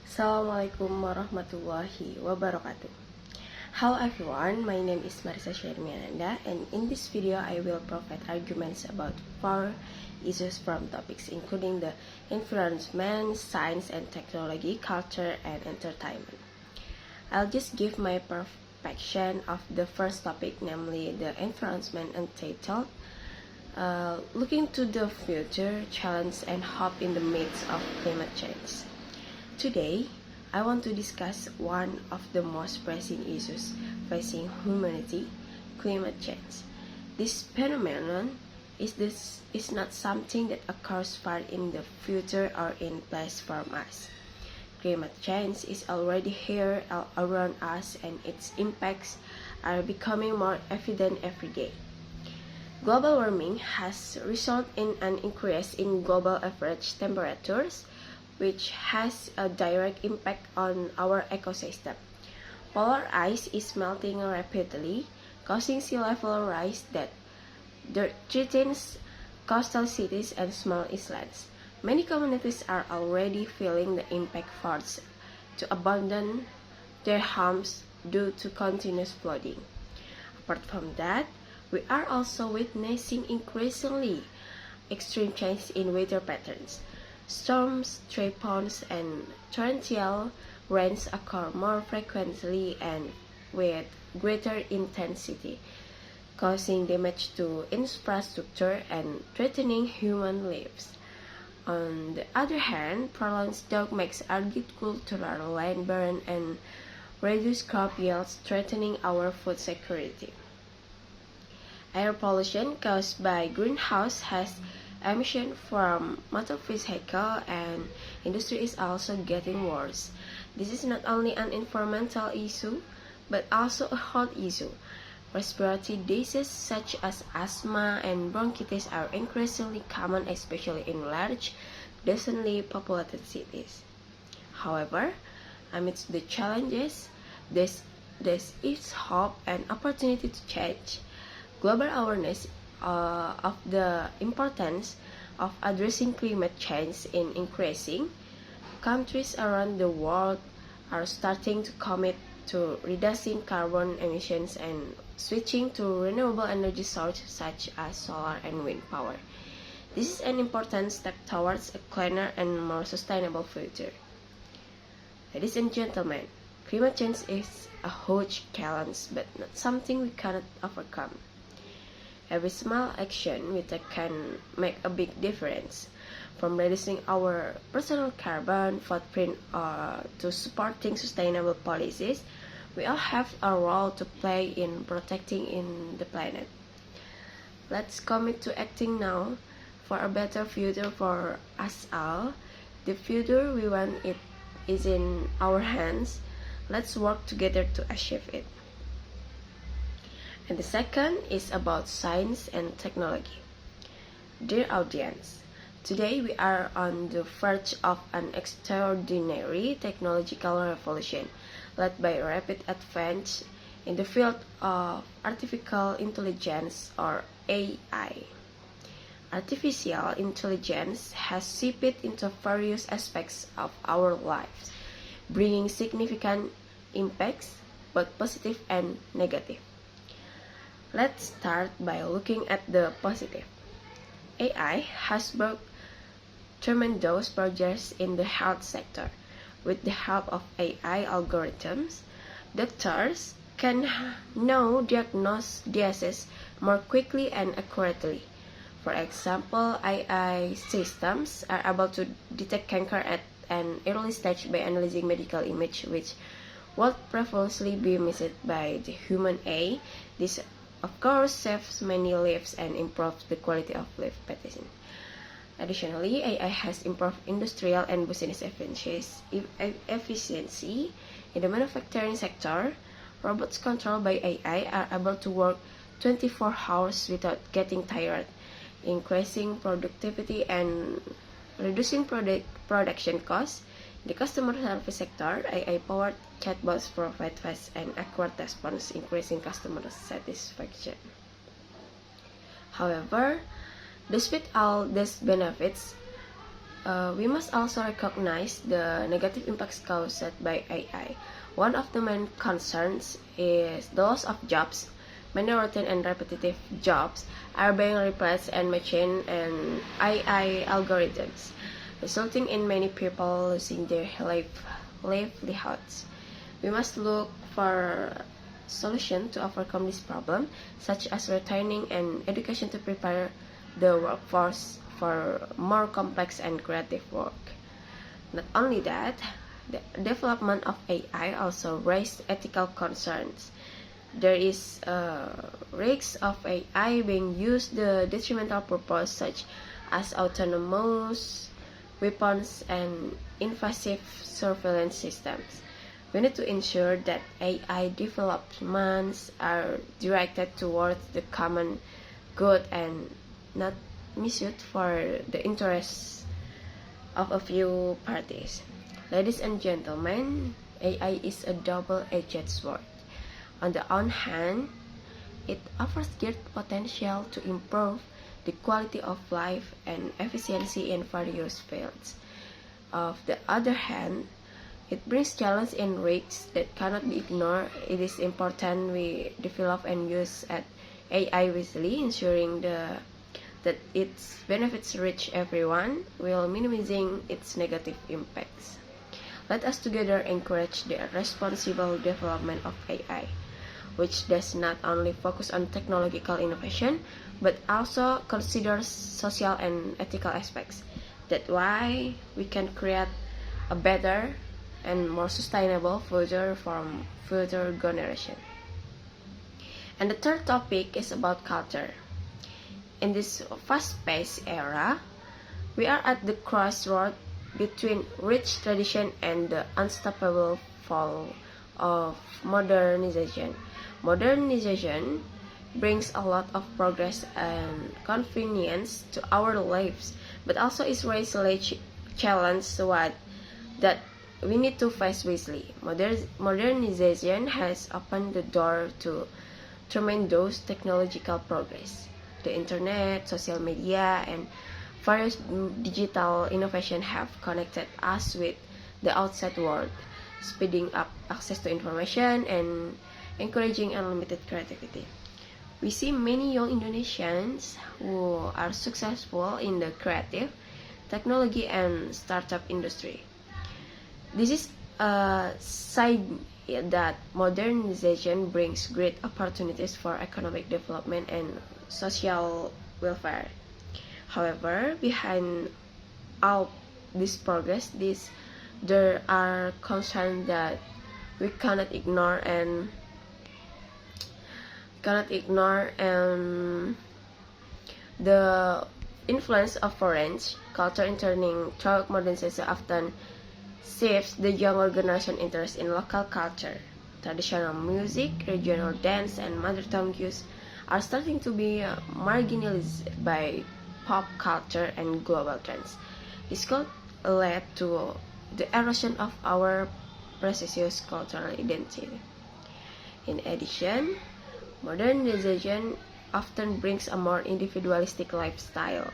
Assalamualaikum warahmatullahi wabarakatuh. Hello everyone, my name is Marisa Shermiananda, and in this video I will provide arguments about 4 issues from topics including the environment, science and technology, culture and entertainment. I'll just give my perspective of the first topic, namely the environment, entitled Looking to the Future, Challenge and Hope in the Midst of Climate Change. Today, I want to discuss one of the most pressing issues facing humanity, climate change. This phenomenon is not something that occurs far in the future or in place from us. Climate change is already here around us, and its impacts are becoming more evident every day. Global warming has resulted in an increase in global average temperatures, which has a direct impact on our ecosystem. Polar ice is melting rapidly, causing sea level rise that threatens coastal cities and small islands. Many communities are already feeling the impact, forced to abandon their homes due to continuous flooding. Apart from that, we are also witnessing increasingly extreme change in weather patterns. Storms, typhoons, and torrential rains occur more frequently and with greater intensity, causing damage to infrastructure and threatening human lives. On the other hand, prolonged drought makes agricultural land barren and reduce crop yields, threatening our food security. Air pollution caused by greenhouse emission from motor vehicle and industry is also getting worse. This is not only an environmental issue, but also a health issue. Respiratory diseases such as asthma and bronchitis are increasingly common, especially in large, densely populated cities. However, amidst the challenges, there is hope and opportunity to change. Global awareness of the importance of addressing climate change is increasing. Countries around the world are starting to commit to reducing carbon emissions and switching to renewable energy sources such as solar and wind power. This is an important step towards a cleaner and more sustainable future. Ladies and gentlemen, climate change is a huge challenge, but not something we cannot overcome. Every small action we take can make a big difference, from reducing our personal carbon footprint to supporting sustainable policies. We all have a role to play in protecting the planet. Let's commit to acting now for a better future for us all. The future we want it is in our hands. Let's work together to achieve it. And the second is about science and technology. Dear audience, today we are on the verge of an extraordinary technological revolution led by rapid advance in the field of artificial intelligence, or AI. Artificial intelligence has seeped into various aspects of our lives, bringing significant impacts, both positive and negative. Let's start by looking at the positive. AI has brought tremendous progress in the health sector. With the help of AI algorithms, doctors can now diagnose diseases more quickly and accurately. For example, AI systems are able to detect cancer at an early stage by analyzing medical image, which would previously be missed by the human eye. This of course saves many lives and improves the quality of life pattern. Additionally, AI has improved industrial and business efficiency. In the manufacturing sector, robots controlled by AI are able to work 24 hours without getting tired, increasing productivity and reducing production costs. In the customer service sector, AI-powered chatbots provide fast and accurate response, increasing customer satisfaction. However, despite all these benefits, We must also recognize the negative impacts caused by AI. One of the main concerns is the loss of jobs. Many routine and repetitive jobs are being replaced and machine and AI algorithms, resulting in many people losing their livelihoods. We must look for solutions to overcome this problem, such as retraining and education to prepare the workforce for more complex and creative work. Not only that, the development of AI also raised ethical concerns. There is a risk of AI being used the detrimental purpose such as autonomous weapons and invasive surveillance systems. We need to ensure that AI developments are directed towards the common good and not misused for the interests of a few parties. Ladies and gentlemen, AI is a double-edged sword. On the one hand, it offers great potential to improve the quality of life and efficiency in various fields. On the other hand, it brings challenges and risks that cannot be ignored. It is important we develop and use AI wisely, ensuring that its benefits reach everyone while minimizing its negative impacts. Let us together encourage the responsible development of AI, which does not only focus on technological innovation, but also considers social and ethical aspects. That's why we can create a better and more sustainable future for future generations. And the third topic is about culture. In this fast-paced era, we are at the crossroad between rich tradition and the unstoppable fall of modernization. Modernization brings a lot of progress and convenience to our lives, but also it raises challenges that we need to face wisely. Modernization has opened the door to tremendous technological progress. The internet, social media, and various digital innovation have connected us with the outside world, speeding up access to information and encouraging unlimited creativity. We see many young Indonesians who are successful in the creative, technology, and startup industry. This is a sign that modernization brings great opportunities for economic development and social welfare. However, behind all this progress, there are concerns that we cannot ignore the influence of foreign culture in turning through modernization often shapes the younger generation interest in local culture. Traditional music, regional dance, and mother tongue use are starting to be marginalized by pop culture and global trends. This could lead to the erosion of our precious cultural identity. In addition, modernization often brings a more individualistic lifestyle,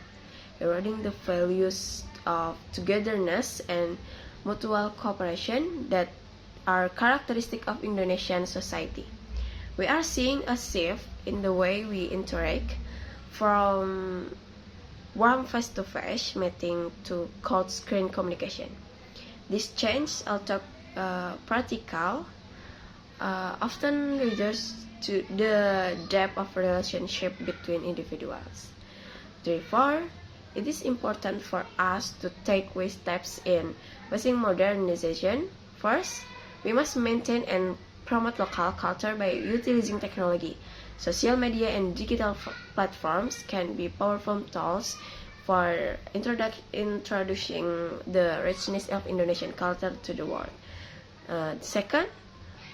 eroding the values of togetherness and mutual cooperation that are characteristic of Indonesian society. We are seeing a shift in the way we interact, from warm face-to-face meeting to cold screen communication. This change, although practical, often reduces to the depth of relationship between individuals. Therefore, it is important for us to take wise steps in facing modernization. First, we must maintain and promote local culture by utilizing technology. Social media and digital platforms can be powerful tools for introducing the richness of Indonesian culture to the world. Second,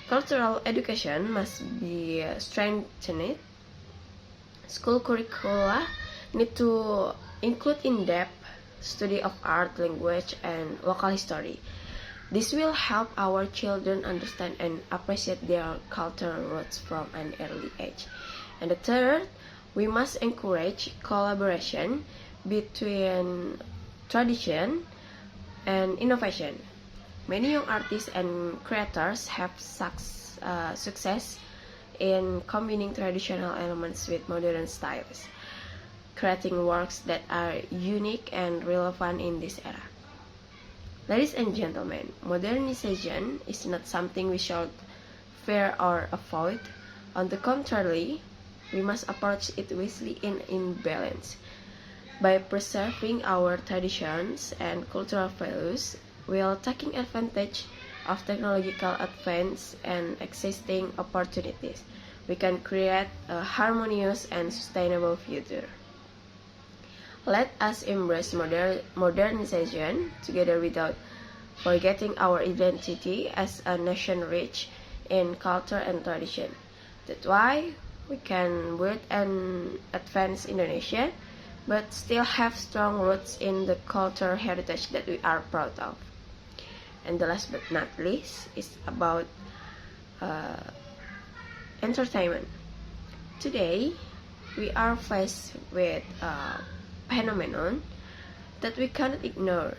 cultural education must be strengthened. School curricula need to include in-depth study of art, language, and local history. This will help our children understand and appreciate their cultural roots from an early age. And the third, we must encourage collaboration between tradition and innovation. Many young artists and creators have success in combining traditional elements with modern styles, creating works that are unique and relevant in this era. Ladies and gentlemen, modernization is not something we should fear or avoid. On the contrary, we must approach it wisely and in balance. By preserving our traditions and cultural values, while taking advantage of technological advance and existing opportunities, we can create a harmonious and sustainable future. Let us embrace modernization together without forgetting our identity as a nation rich in culture and tradition. That's why we can build an advanced Indonesia, but still have strong roots in the cultural heritage that we are proud of. And the last but not least is about entertainment. Today, we are faced with a phenomenon that we cannot ignore: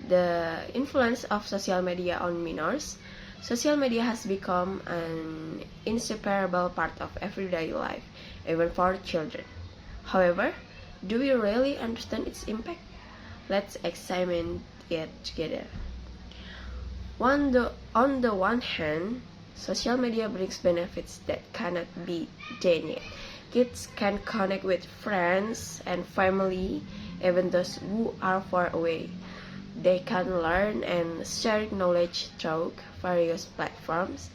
the influence of social media on minors. Social media has become an inseparable part of everyday life, even for children. However, do we really understand its impact? Let's examine it together. On the one hand, social media brings benefits that cannot be denied. Kids can connect with friends and family, even those who are far away. They can learn and share knowledge through various platforms,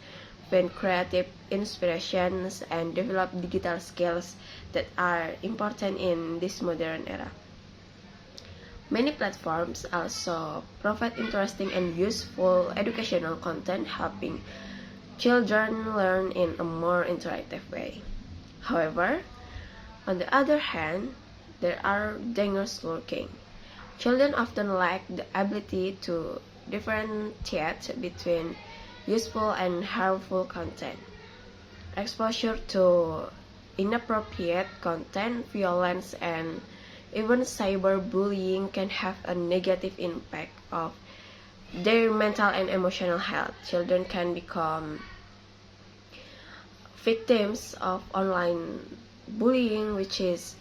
find creative inspirations, and develop digital skills that are important in this modern era. Many platforms also provide interesting and useful educational content, helping children learn in a more interactive way. However, on the other hand, there are dangers lurking. Children often lack the ability to differentiate between useful and harmful content. Exposure to inappropriate content, violence, and even cyberbullying can have a negative impact on their mental and emotional health. Children can become victims of online bullying, which is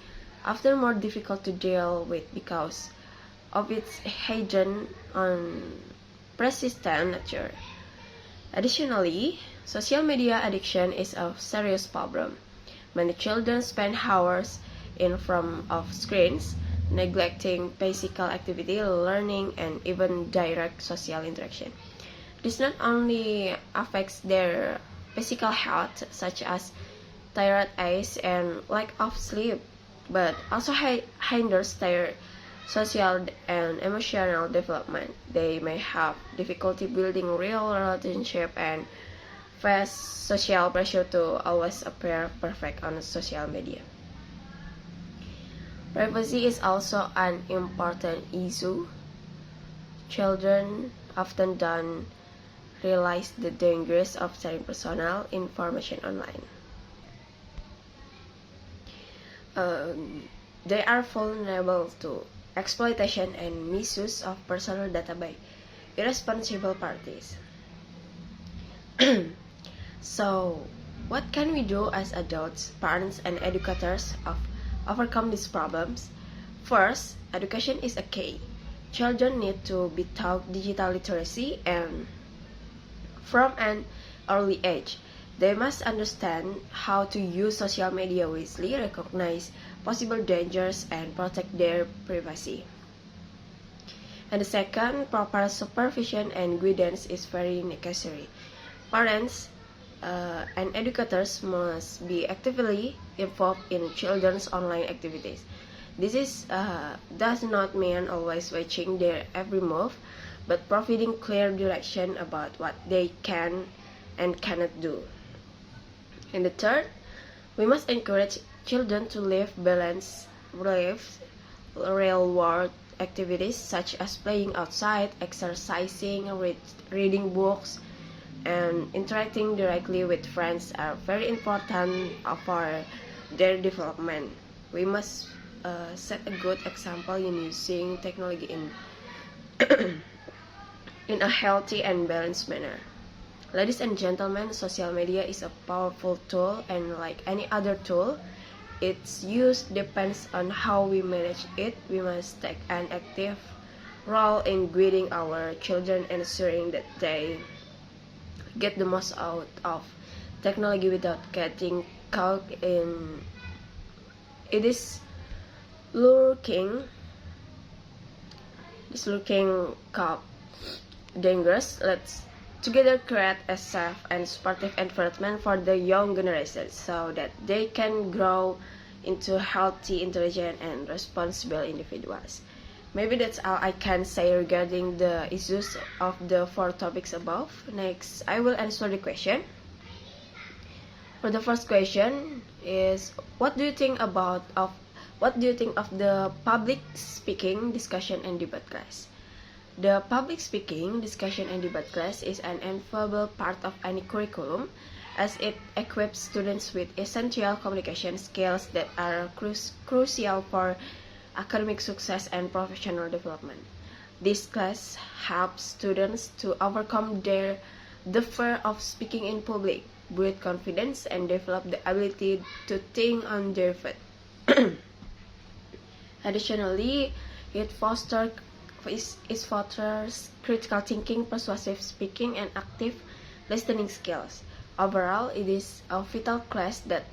often more difficult to deal with because of its hidden and persistent nature. Additionally, social media addiction is a serious problem. Many children spend hours in front of screens, neglecting physical activity, learning, and even direct social interaction. This not only affects their physical health, such as tired eyes and lack of sleep, but also hinders their social and emotional development. They may have difficulty building real relationship and face social pressure to always appear perfect on social media. Privacy is also an important issue. Children often don't realize the dangers of sharing personal information online. They are vulnerable to exploitation and misuse of personal data by irresponsible parties. So, what can we do as adults, parents, and educators to overcome these problems? First, education is a key. Children need to be taught digital literacy and from an early age. They must understand how to use social media wisely, recognize possible dangers, and protect their privacy. And the second, proper supervision and guidance is very necessary. Parents and educators must be actively involved in children's online activities. This does not mean always watching their every move, but providing clear direction about what they can and cannot do. And the third, we must encourage children to live balanced lives, real-world activities such as playing outside, exercising, reading books, and interacting directly with friends are very important for their development. We must set a good example in using technology in in a healthy and balanced manner. Ladies and gentlemen, social media is a powerful tool, and like any other tool, its use depends on how we manage it. We must take an active role in guiding our children, ensuring that they get the most out of technology without getting caught in it is lurking cup dangerous. Let's together create a safe and supportive environment for the young generation so that they can grow into healthy, intelligent, and responsible individuals. Maybe that's all I can say regarding the issues of the 4 topics above. Next, I will answer the question. For the first question is, what do you think of the public speaking discussion and debate class? The public speaking discussion and debate class is an invaluable part of any curriculum, as it equips students with essential communication skills that are crucial for academic success and professional development. This class helps students to overcome the fear of speaking in public, build confidence, and develop the ability to think on their feet. Additionally, it fosters critical thinking, persuasive speaking, and active listening skills. Overall, it is a vital class that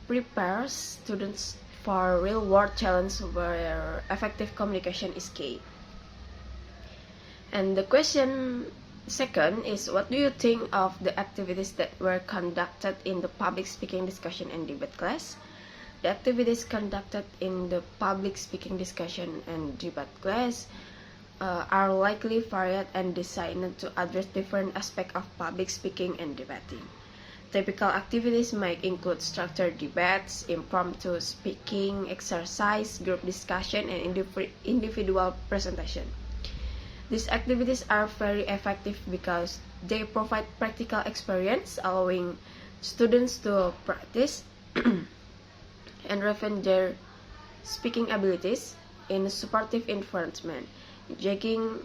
prepares students for real-world challenges where effective communication is key. And the question second is, what do you think of the activities that were conducted in the public speaking discussion and debate class? The activities conducted in the public speaking discussion and debate class are likely varied and designed to address different aspects of public speaking and debating. Typical activities might include structured debates, impromptu speaking exercise, group discussion, and individual presentation. These activities are very effective because they provide practical experience, allowing students to practice and refine their speaking abilities in a supportive environment. Engaging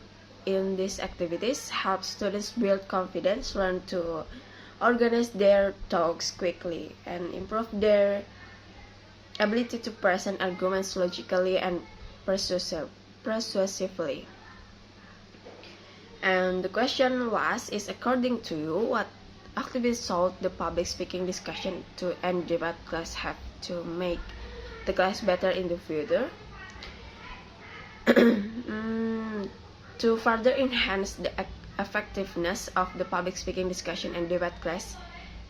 in these activities helps students build confidence, learn to organize their talks quickly, and improve their ability to present arguments logically and persuasively. And the question was, is according to you, what activities should the public speaking discussion and debate class have to make the class better in the future? To further enhance the effectiveness of the public speaking discussion and debate class,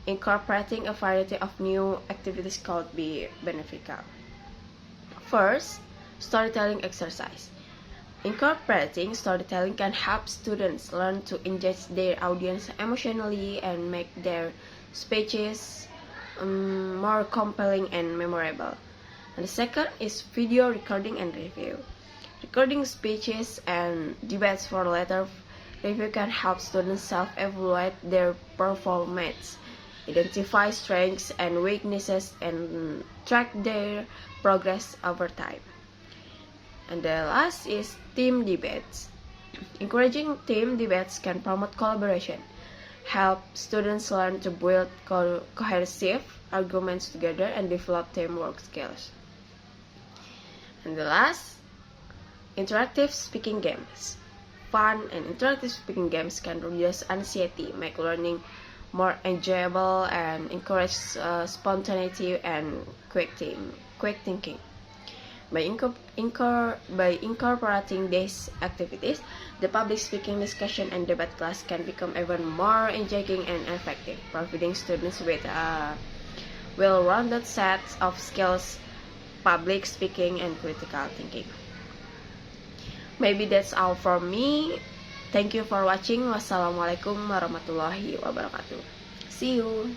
incorporating a variety of new activities could be beneficial. First, storytelling exercise. Incorporating storytelling can help students learn to engage their audience emotionally and make their speeches more compelling and memorable. And the second is video recording and review. Recording speeches and debates for later review can help students self-evaluate their performance, identify strengths and weaknesses, and track their progress over time. And the last is team debates. Encouraging team debates can promote collaboration, help students learn to build cohesive arguments together, and develop teamwork skills. And the last, interactive speaking games. Fun and interactive speaking games can reduce anxiety, make learning more enjoyable, and encourage spontaneity and quick thinking. By incorporating these activities, the public speaking discussion and debate class can become even more engaging and effective, providing students with a well-rounded set of skills, public speaking, and critical thinking. Maybe that's all from me. Thank you for watching. Wassalamualaikum warahmatullahi wabarakatuh. See you.